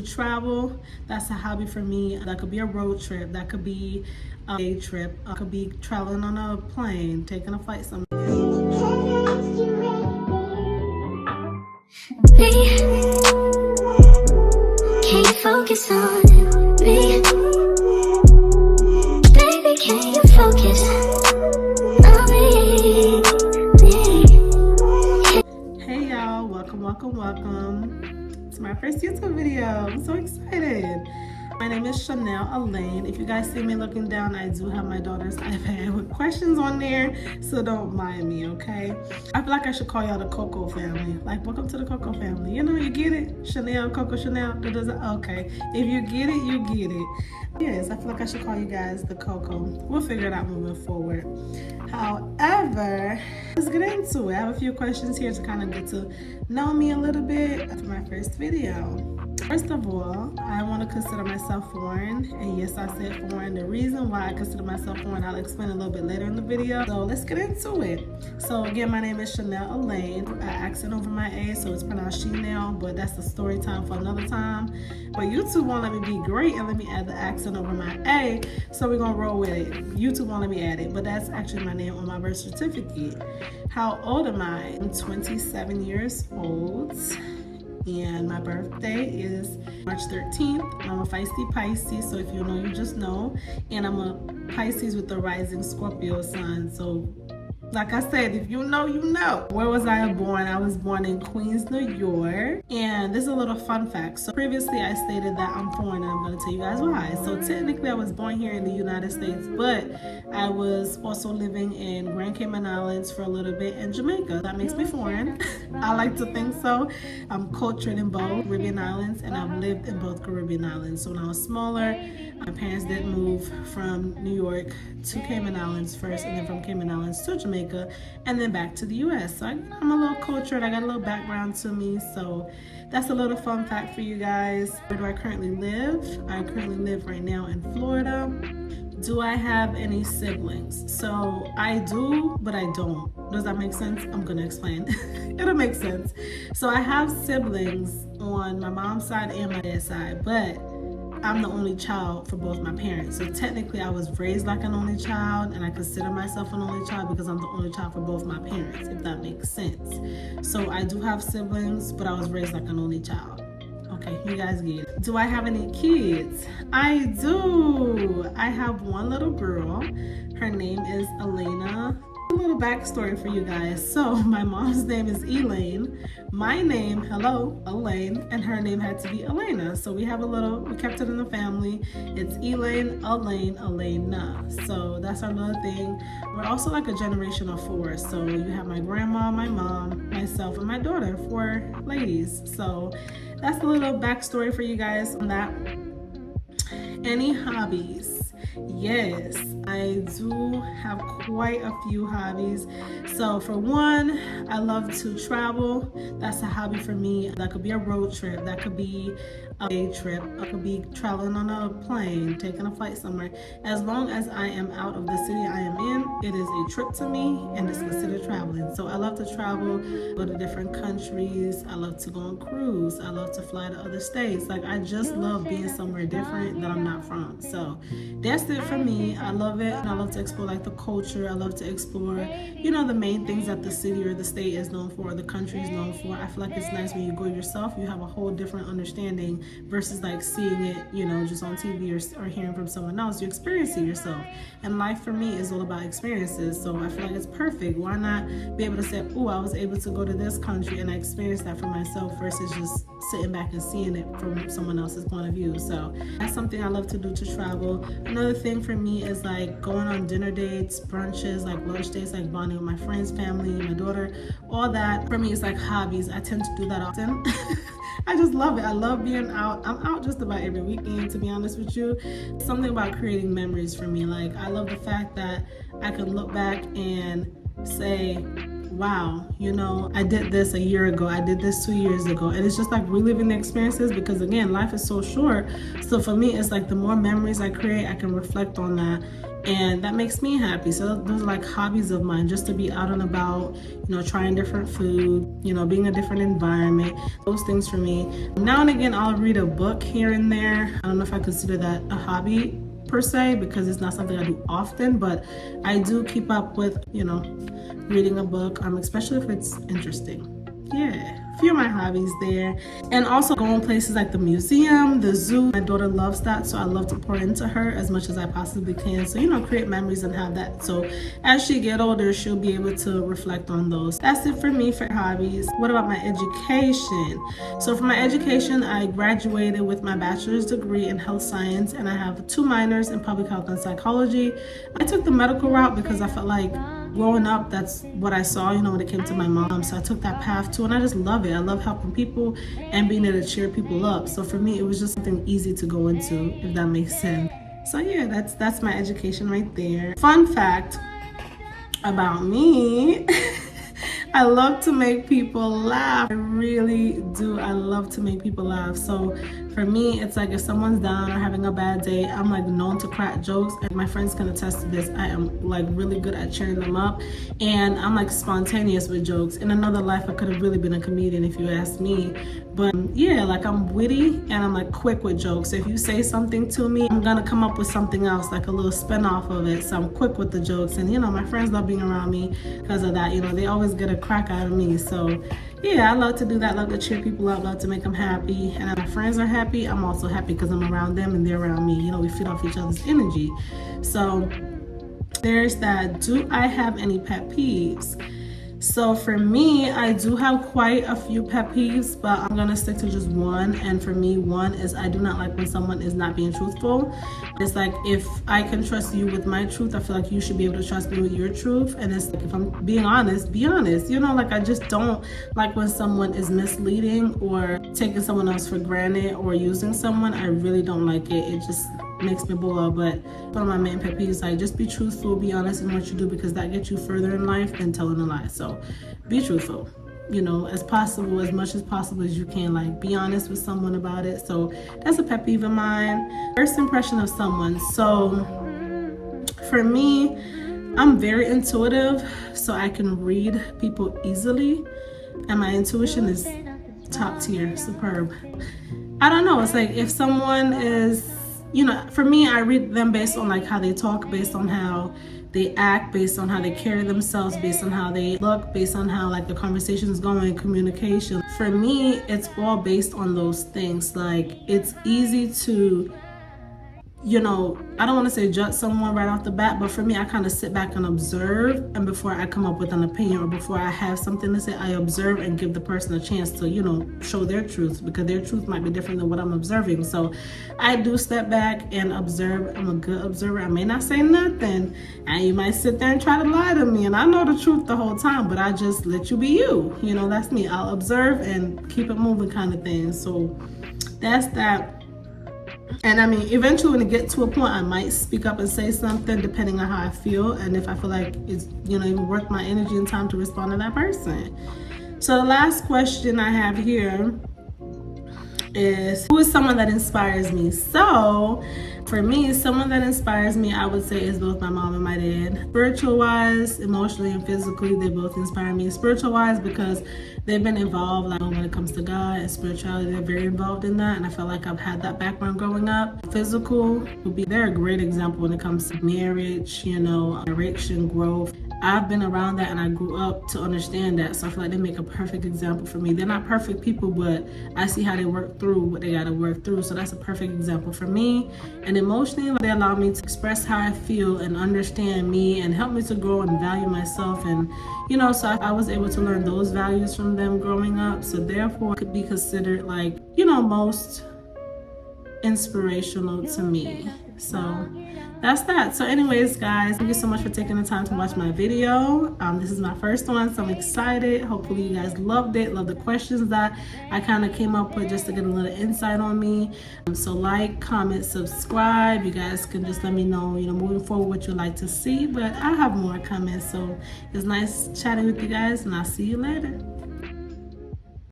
travel, that's a hobby for me. That could be a road trip, that could be a day trip, I could be traveling on a plane, taking a flight somewhere. Can you focus on me? Baby, can you focus on me? Hey y'all, welcome. It's my first YouTube video. I'm so excited. My name is ShánelleAlaine. If you guys see me looking down, I do have my daughter's iPad with questions on there, so don't mind me, okay? I feel like I should call y'all the Coco family. Like, welcome to the Coco family. You know, you get it? Chanel, Coco Chanel. Okay. If you get it, you get it. Yes, I feel like I should call you guys the Coco. We'll figure it out moving forward. However, let's get into it. I have a few questions here to kind of get to know me a little bit after my first video. First of all, I want to consider myself foreign, and yes, I said foreign. The reason why I consider myself foreign, I'll explain a little bit later in the video. So let's get into it. So again, my name is ShánelleAlaine. I accent over my A, so it's pronounced Chanel, but that's a story time for another time. But YouTube won't let me be great and let me add the accent over my A, so we're gonna roll with it. YouTube won't let me add it, but that's actually my name on my birth certificate. How old am I? I'm 27 years old. And my birthday is March 13th. I'm a feisty Pisces, so if you know, you just know. And I'm a Pisces with the rising Scorpio sun. So like I said, if you know, you know. Where was I born? I was born in Queens, New York. And this is a little fun fact. So previously I stated that I'm foreign, and I'm going to tell you guys why. So technically I was born here in the United States, but I was also living in Grand Cayman Islands for a little bit in Jamaica. That makes me foreign. I like to think so. I'm cultured in both Caribbean islands, and I've lived in both Caribbean islands. So when I was smaller, my parents did move from New York to Cayman Islands first, and then from Cayman Islands to Jamaica, and then back to the US. So I'm a little cultured, I got a little background to me, so that's a little fun fact for you guys. Where do I currently live? I currently live right now in Florida. Do I have any siblings? So I do, but I don't. Does that make sense? I'm gonna explain. It'll make sense. So I have siblings on my mom's side and my dad's side, but I'm the only child for both my parents. So technically I was raised like an only child, and I consider myself an only child because I'm the only child for both my parents, if that makes sense. So I do have siblings, but I was raised like an only child. Okay, you guys get it. Do I have any kids? I do. I have one little girl. Her name is Elena. A little backstory for you guys. So my mom's name is Elaine. My name, hello, Elaine, and her name had to be Elena. So we kept it in the family. It's Elaine, Elaine, Elena. So that's our little thing. We're also like a generation of four. So you have my grandma, my mom, myself, and my daughter, 4 ladies. So that's a little backstory for you guys on that. Any hobbies? Yes, I do have quite a few hobbies. So for one, I love to travel. That's a hobby for me. That could be a road trip, that could be a day trip, I could be traveling on a plane, taking a flight somewhere. As long as I am out of the city I am in, it is a trip to me, and it's considered traveling. So I love to travel, go to different countries. I love to go on cruise. I love to fly to other states. Like, I just love being somewhere different that I'm not from. So that's it for me. I love it. And I love to explore like the culture. I love to explore, you know, the main things that the city or the state is known for, or the country is known for. I feel like it's nice when you go yourself, you have a whole different understanding versus like seeing it, you know, just on TV or hearing from someone else. You experience it yourself. And life for me is all about experiences. So I feel like it's perfect. Why not be able to say, oh, I was able to go to this country and I experienced that for myself versus just sitting back and seeing it from someone else's point of view. So that's something I love to do, to travel. Another thing for me is like going on dinner dates, brunches, like lunch dates, like bonding with my friends, family, my daughter, all that. For me, it's like hobbies. I tend to do that often. I just love it. I love being out. I'm out just about every weekend, to be honest with you. Something about creating memories for me. Like, I love the fact that I can look back and say, wow, you know, I did this a year ago, I did this 2 years ago, and it's just like reliving the experiences, because again, life is so short. So for me, it's like the more memories I create, I can reflect on that and that makes me happy. So those are like hobbies of mine, just to be out and about, you know, trying different food, you know, being in a different environment, those things for me. Now and again, I'll read a book here and there. I don't know if I consider that a hobby per se, because it's not something I do often, but I do keep up with, you know, reading a book, especially if it's interesting. Yeah, a few of my hobbies there. And also going places like the museum, the zoo. My daughter loves that, so I love to pour into her as much as I possibly can. So, you know, create memories and have that. So as she get older, she'll be able to reflect on those. That's it for me for hobbies. What about my education? So for my education, I graduated with my bachelor's degree in health science, and I have 2 minors in public health and psychology. I took the medical route because I felt like growing up, that's what I saw, you know, when it came to my mom. So I took that path too, and I just love it. I love helping people and being able to cheer people up. So for me, it was just something easy to go into, if that makes sense. So yeah, that's my education right there. Fun fact about me. I love to make people laugh. I really do. I love to make people laugh. So for me, it's like if someone's down or having a bad day, I'm like known to crack jokes, and my friends can attest to this. I am like really good at cheering them up, and I'm like spontaneous with jokes. In another life, I could have really been a comedian if you ask me. But yeah, like I'm witty and I'm like quick with jokes. So if you say something to me, I'm gonna come up with something else, like a little spin off of it. So I'm quick with the jokes, and you know, my friends love being around me because of that. You know, they always get a crack out of me. So yeah, I love to do that. Love to cheer people up, love to make them happy. And if my friends are happy, I'm also happy because I'm around them and they're around me. You know, we feed off each other's energy. So there's that. Do I have any pet peeves? So for me, I do have quite a few pet peeves, but I'm gonna stick to just one. And for me, one is I do not like when someone is not being truthful. It's like, if I can trust you with my truth, I feel like you should be able to trust me with your truth. And it's like, if I'm being honest, be honest. You know, like I just don't like when someone is misleading or taking someone else for granted or using someone. I really don't like it. It just makes me blow up. But one of my main pet peeves is like, just be truthful, be honest in what you do, because that gets you further in life than telling a lie. So be truthful, you know, as possible, as much as possible as you can. Like, be honest with someone about it. So that's a pet peeve of mine. First impression of someone. So for me, I'm very intuitive, so I can read people easily, and my intuition is top tier, superb. I don't know, it's like if someone is, you know, for me, I read them based on like how they talk, based on how they act, based on how they carry themselves, based on how they look, based on how like the conversation is going, communication. For me, it's all based on those things. Like, it's easy to, you know, I don't want to say judge someone right off the bat, but for me, I kind of sit back and observe, and before I come up with an opinion or before I have something to say, I observe and give the person a chance to, you know, show their truth, because their truth might be different than what I'm observing. So I do step back and observe. I'm a good observer. I may not say nothing, and you might sit there and try to lie to me, and I know the truth the whole time, but I just let you be you. You know, that's me. I'll observe and keep it moving, kind of thing. So that's that. And I mean, eventually when it gets to a point, I might speak up and say something depending on how I feel, and if I feel like it's, you know, even worth my energy and time to respond to that person. So the last question I have here is, who is someone that inspires me? So for me, someone that inspires me, I would say, is both my mom and my dad. Spiritual wise, emotionally and physically, they both inspire me. Spiritual wise, because they've been involved, like when it comes to God and spirituality, they're very involved in that, and I feel like I've had that background growing up. Physical would be, they're a great example when it comes to marriage, you know, direction, growth. I've been around that and I grew up to understand that, so I feel like they make a perfect example for me. They're not perfect people, but I see how they work through what they gotta work through, so that's a perfect example for me. And emotionally, they allow me to express how I feel and understand me and help me to grow and value myself, and you know, so I was able to learn those values from them growing up, so therefore could be considered like, you know, most inspirational to me. So that's that. So anyways, guys, thank you so much for taking the time to watch my video. This is my first one, so I'm excited. Hopefully you guys loved it, love the questions that I kind of came up with just to get a little insight on me. So like, comment, subscribe. You guys can just let me know, you know, moving forward what you'd like to see, but I have more coming. So it's nice chatting with you guys, and I'll see you later.